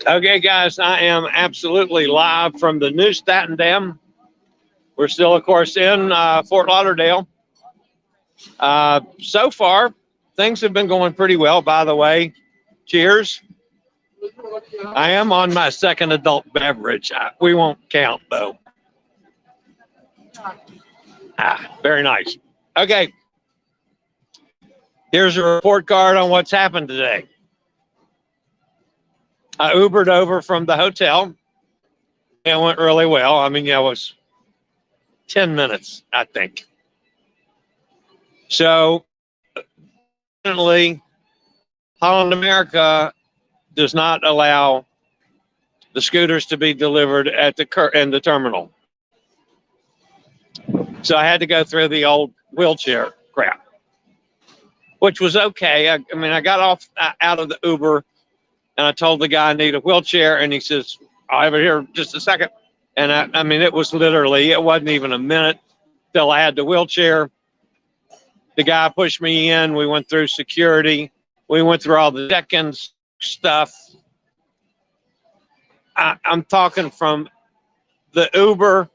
Okay, guys, I am absolutely live from the Nieuw Statendam. We're still, of course, in Fort Lauderdale. So far, things have been going pretty well, by the way. Cheers. I am on my second adult beverage. We won't count, though. Very nice. Okay. Here's a report card on what's happened today. I Ubered over from the hotel. It went really well. I mean, it was 10 minutes, I think. So, fortunately, Holland America does not allow the scooters to be delivered at the terminal. So I had to go through the old wheelchair crap, which was okay. I mean, I got off out of the Uber, and I told the guy I need a wheelchair, and he says, I'll have it here in just a second. And I mean, it wasn't even a minute till I had the wheelchair. The guy pushed me in. We went through security. We went through all the check-ins stuff. I'm talking from the Uber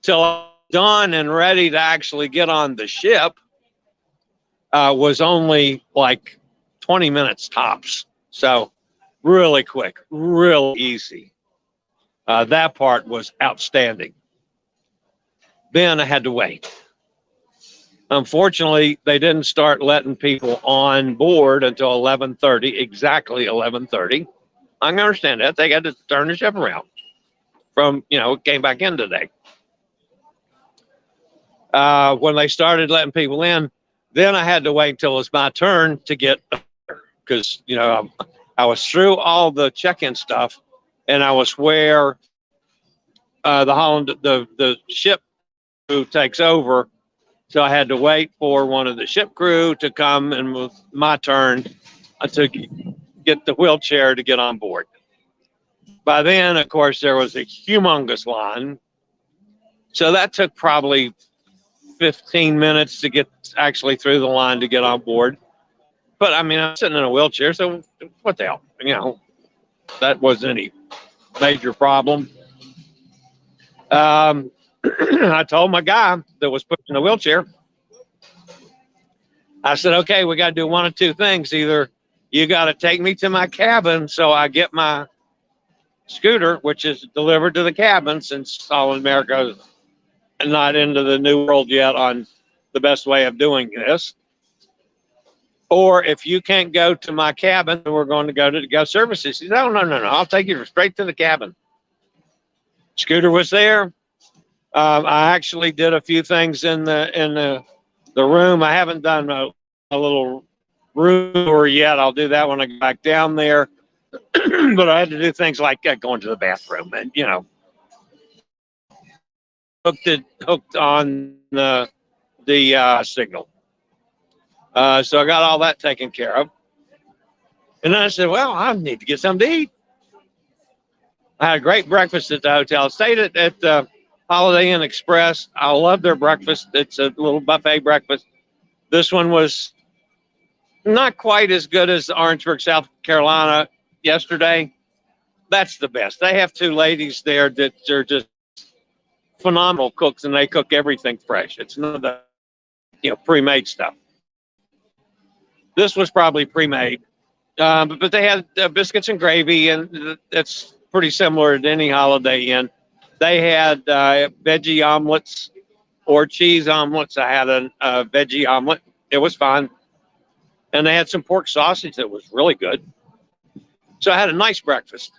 till I'm done and ready to actually get on the ship was only like 20 minutes tops. So really quick, real easy. That part was outstanding. Then I had to wait. Unfortunately, they didn't start letting people on board until 11:30, exactly 11:30. I can understand that. They got to turn the ship around from, it came back in today. When they started letting people in, then I had to wait until it was my turn to get, because, I was through all the check-in stuff, and I was where the ship crew takes over. So I had to wait for one of the ship crew to come, and with my turn to get the wheelchair to get on board. By then, of course, there was a humongous line. So that took probably 15 minutes to get actually through the line to get on board. But I mean, I'm sitting in a wheelchair, so what the hell? That wasn't any major problem. I told my guy that was pushing the wheelchair, I said, okay, we got to do one of two things. Either you got to take me to my cabin so I get my scooter, which is delivered to the cabin, since Holland America is not into the new world yet on the best way of doing this. Or if you can't go to my cabin, we're going to go to the guest services. He said, no, I'll take you straight to the cabin. Scooter was there. I actually did a few things in the room. I haven't done a little room tour yet. I'll do that when I get back down there. But I had to do things like going to the bathroom and, hooked on the signal. So I got all that taken care of. And then I said, well, I need to get something to eat. I had a great breakfast at the hotel. I stayed at the Holiday Inn Express. I love their breakfast. It's a little buffet breakfast. This one was not quite as good as Orangeburg, South Carolina yesterday. That's the best. They have two ladies there that are just phenomenal cooks, and they cook everything fresh. It's none of the pre-made stuff. This was probably pre-made, but they had biscuits and gravy, and that's pretty similar to any Holiday Inn. They had veggie omelets or cheese omelets. I had a veggie omelet. It was fine. And they had some pork sausage that was really good. So I had a nice breakfast.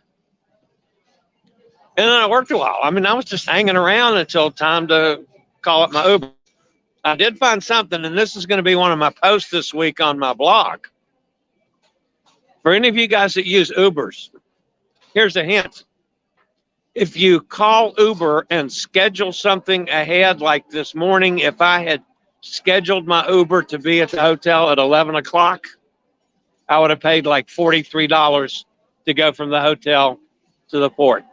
And then I worked a while. I mean, I was just hanging around until time to call up my Uber. I did find something, and this is going to be one of my posts this week on my blog. For any of you guys that use Ubers, here's a hint. If you call Uber and schedule something ahead, like this morning, if I had scheduled my Uber to be at the hotel at 11 o'clock, I would have paid like $43 to go from the hotel to the port.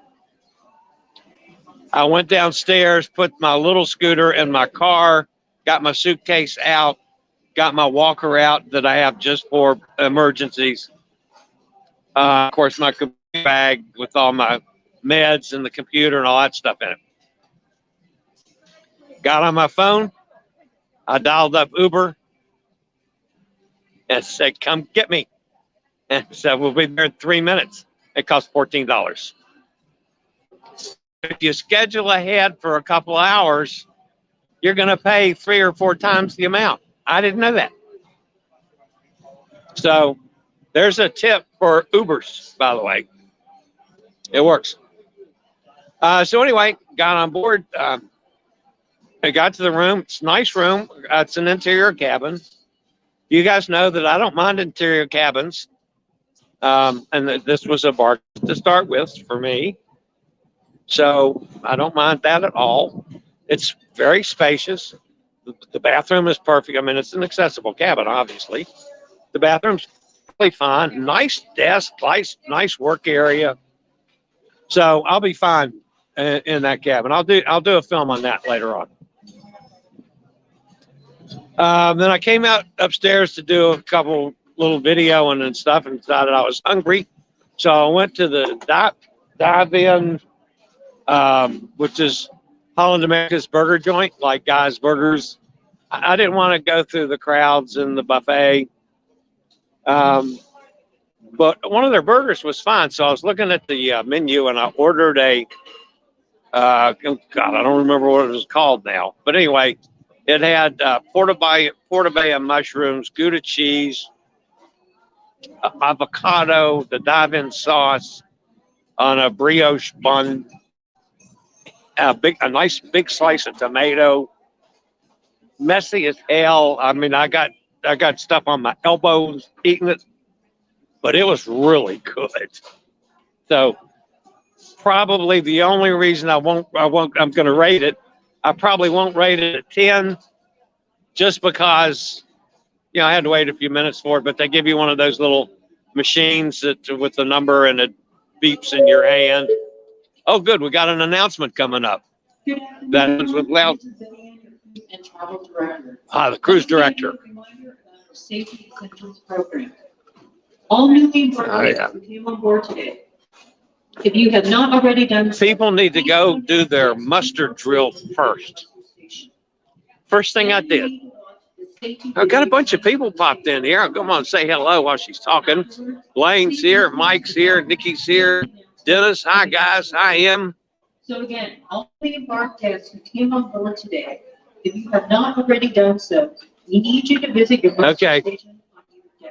I went downstairs, put my little scooter in my car, got my suitcase out, got my walker out that I have just for emergencies. Of course, my bag with all my meds and the computer and all that stuff in it. Got on my phone. I dialed up Uber and said, "Come get me." And said, "We'll be there in 3 minutes." It cost $14. If you schedule ahead for a couple of hours, you're going to pay 3 or 4 times the amount. I didn't know that. So there's a tip for Ubers, by the way. It works. So anyway, got on board. I got to the room. It's a nice room. It's an interior cabin. You guys know that I don't mind interior cabins. And this was a bar to start with for me. So I don't mind that at all. It's very spacious. The bathroom is perfect. I mean, it's an accessible cabin, obviously. The bathroom's really fine. Nice desk, nice work area. So I'll be fine in that cabin. I'll do a film on that later on. Then I came out upstairs to do a couple little video and stuff, and decided I was hungry. So I went to the dive-in, which is Holland America's burger joint, like Guy's Burgers. I didn't want to go through the crowds in the buffet. But one of their burgers was fine. So I was looking at the menu, and I ordered a, God, I don't remember what it was called now. But anyway, it had portabella mushrooms, Gouda cheese, avocado, the dive-in sauce on a brioche bun, a nice big slice of tomato, messy as hell. I mean, I got stuff on my elbows eating it, but it was really good. So probably the only reason I'm going to rate it, I probably won't rate it at 10, just because, you know, I had to wait a few minutes for it, but they give you one of those little machines that with the number, and it beeps in your hand. Oh, good. We got an announcement coming up. That is with loud. The cruise director. Safety Essentials Program. All newly employees who came on board today. If you have not already done so, people need to go do their muster drill first. First thing I did. I've got a bunch of people popped in here. I'll come on and say hello while she's talking. Blaine's here, Mike's here, Nikki's here, Dennis. Hi, guys. Hi, Em. So again, all the embarked guests who came on board today, if you have not already done so, we need you to visit your okay. Station.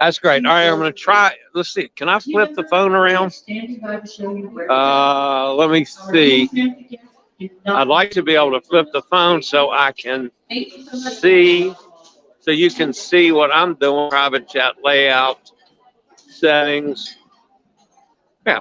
That's great. All right, I'm going to try. Let's see. Can I flip the phone around? Let me see. I'd like to be able to flip the phone so I can see, so you can see what I'm doing. Private chat layout, settings. Yeah.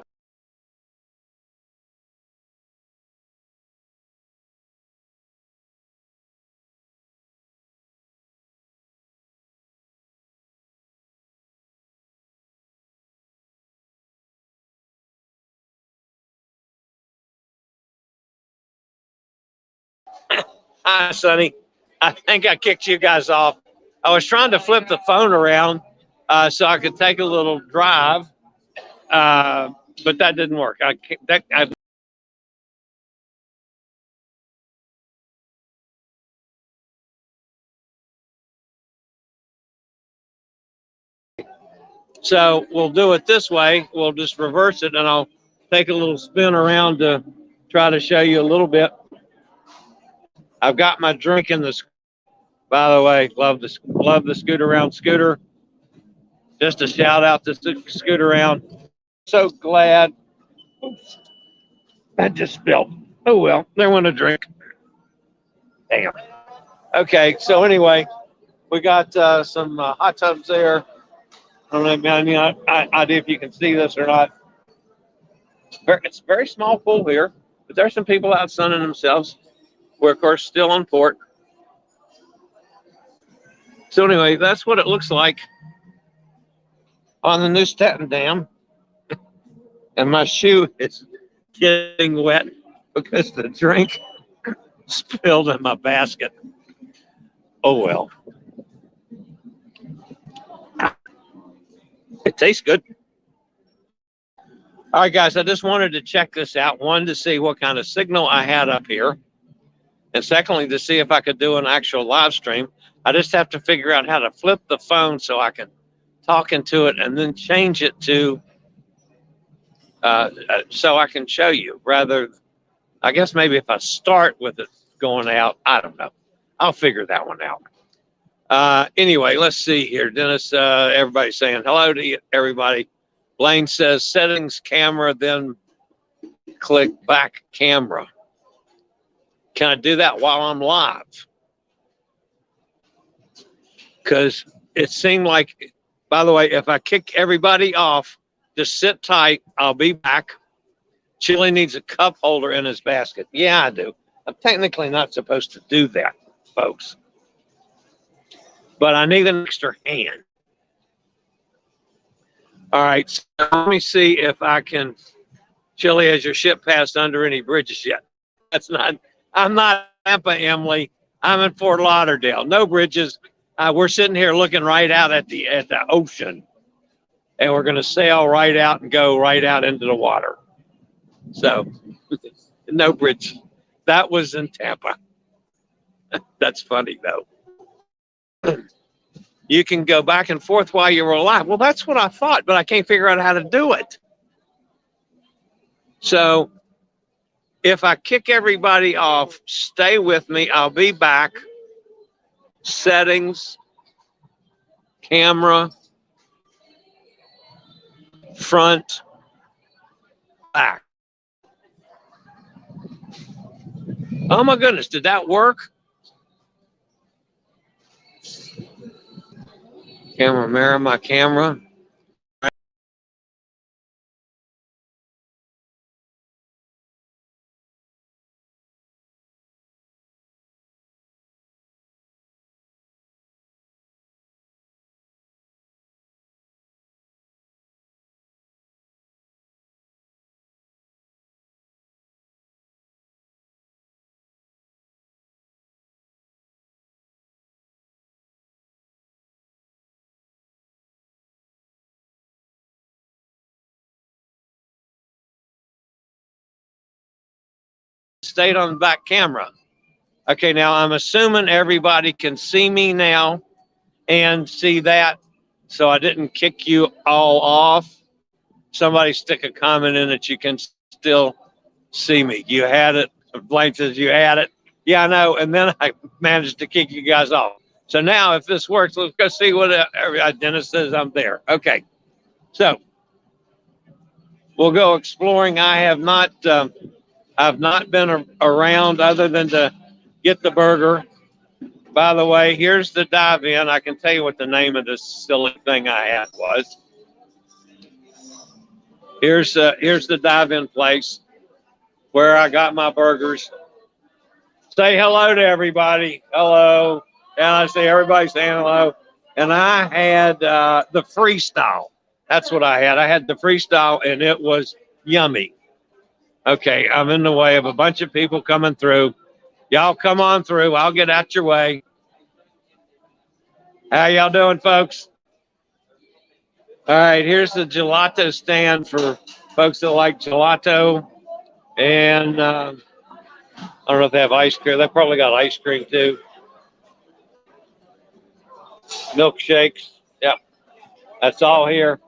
Hi, Sonny. I think I kicked you guys off. I was trying to flip the phone around so I could take a little drive, but that didn't work. So we'll do it this way. We'll just reverse it, and I'll take a little spin around to try to show you a little bit. I've got my drink in the, by the way, love the Scoot Around scooter. Just a shout out to Scoot Around. So glad. Oops. That just spilled. Oh well, there went a drink. Damn. Okay, so anyway, we got some hot tubs there. I don't know, any idea if you can see this or not. It's a very small pool here, but there's some people out sunning themselves. We're, of course, still on port. So anyway, that's what it looks like on the Nieuw Statendam. And my shoe is getting wet because the drink spilled in my basket. Oh, well. It tastes good. All right, guys, I just wanted to check this out. One, to see what kind of signal I had up here. And secondly, to see if I could do an actual live stream. I just have to figure out how to flip the phone so I can talk into it and then change it to so I can show you. Rather, I guess maybe if I start with it going out, I don't know. I'll figure that one out. Anyway, let's see here. Dennis, everybody's saying hello to everybody. Blaine says settings, camera, then click back camera. Can I do that while I'm live? Because it seemed like, by the way, if I kick everybody off, just sit tight. I'll be back. Chili needs a cup holder in his basket. Yeah, I do. I'm technically not supposed to do that, folks. But I need an extra hand. All right, so let me see if I can. Chili, has your ship passed under any bridges yet? That's not. I'm not Tampa, Emily. I'm in Fort Lauderdale. No bridges. We're sitting here looking right out at the ocean, and we're going to sail right out and go right out into the water. So, no bridge. That was in Tampa. That's funny though. You can go back and forth while you're alive. Well, that's what I thought, but I can't figure out how to do it. So if I kick everybody off, stay with me. I'll be back. Settings, camera, front, back. Oh my goodness, did that work? Camera, mirror my camera. Stayed on the back camera. Okay, now I'm assuming everybody can see me now and see that. So I didn't kick you all off. Somebody stick a comment in that you can still see me. You had it. Blaine says you had it. Yeah, I know. And then I managed to kick you guys off. So now if this works, let's go see what Dennis says I'm there. Okay. So we'll go exploring. I have not I've not been around other than to get the burger. By the way, here's the dive in. I can tell you what the name of this silly thing I had was. Here's the dive in place where I got my burgers. Say hello to everybody. Hello. And I say everybody saying hello. And I had the freestyle. That's what I had. I had the freestyle and it was yummy. Okay, I'm in the way of a bunch of people coming through. Y'all come on through. I'll get out your way. How y'all doing, folks? All right, here's the gelato stand for folks that like gelato. And I don't know if they have ice cream. They probably got ice cream too. Milkshakes. Yep, that's all here.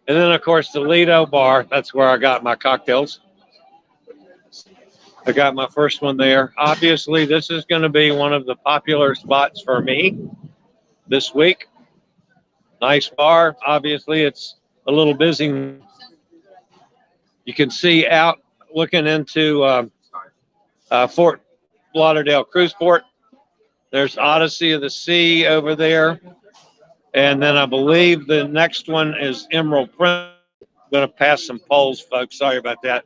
And then, of course, the Lido bar. That's where I got my cocktails. I got my first one there. Obviously, this is going to be one of the popular spots for me this week. Nice bar. Obviously, it's a little busy. You can see out looking into Fort Lauderdale Cruise Port. There's Odyssey of the Sea over there. And then I believe the next one is Emerald Prince. I'm going to pass some poles, folks. Sorry about that.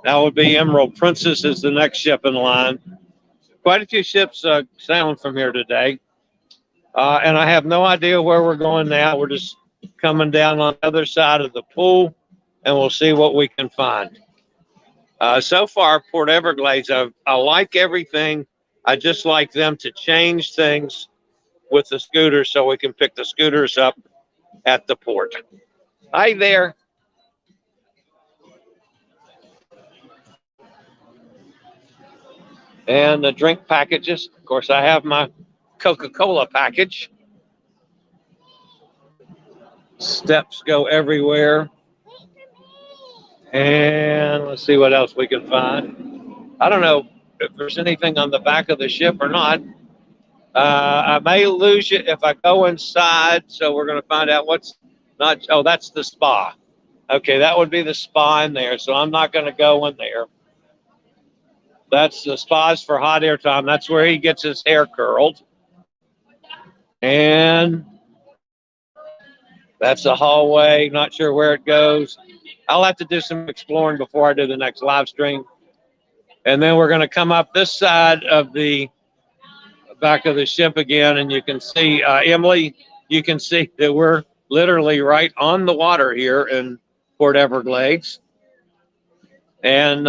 That would be Emerald Princess is the next ship in line. Quite a few ships sailing from here today. And I have no idea where we're going now. We're just coming down on the other side of the pool, and we'll see what we can find. So far, Port Everglades, I like everything. I just like them to change things with the scooters so we can pick the scooters up at the port. Hi there. And the drink packages. Of course, I have my Coca-Cola package. Steps go everywhere. And let's see what else we can find. I don't know if there's anything on the back of the ship or not. I may lose you if I go inside, so we're going to find out what's not. Oh, that's the spa. Okay, that would be the spa in there, so I'm not going to go in there. That's the spas for hot air time. That's where he gets his hair curled. And that's the hallway. Not sure where it goes. I'll have to do some exploring before I do the next live stream. And then we're going to come up this side of the back of the ship again, and you can see, Emily, you can see that we're literally right on the water here in Port Everglades. And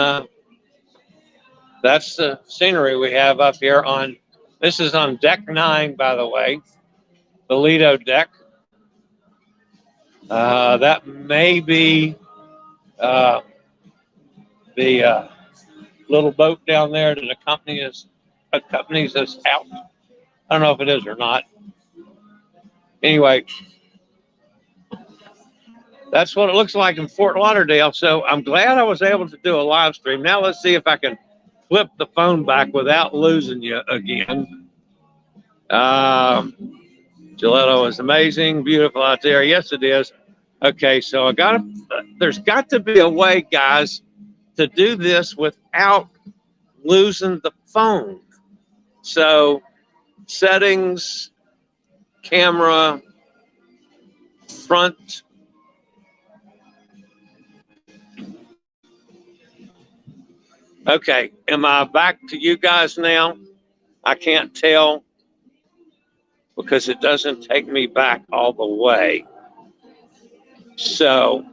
that's the scenery we have up here on, this is on deck 9, by the way, the Lido deck. That may be the little boat down there that accompanies us out. I don't know if it is or not. Anyway, that's what it looks like in Fort Lauderdale. So I'm glad I was able to do a live stream. Now let's see if I can flip the phone back without losing you again. Gelato is amazing, beautiful out there. Yes, it is. Okay, so there's got to be a way, guys, to do this without losing the phone. So settings, camera, front. Okay, am I back to you guys now? I can't tell because it doesn't take me back all the way. So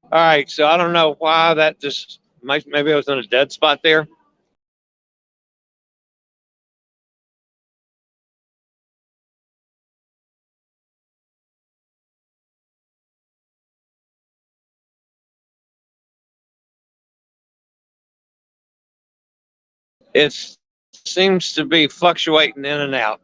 all right, so I don't know why that just maybe I was in a dead spot there. It seems to be fluctuating in and out.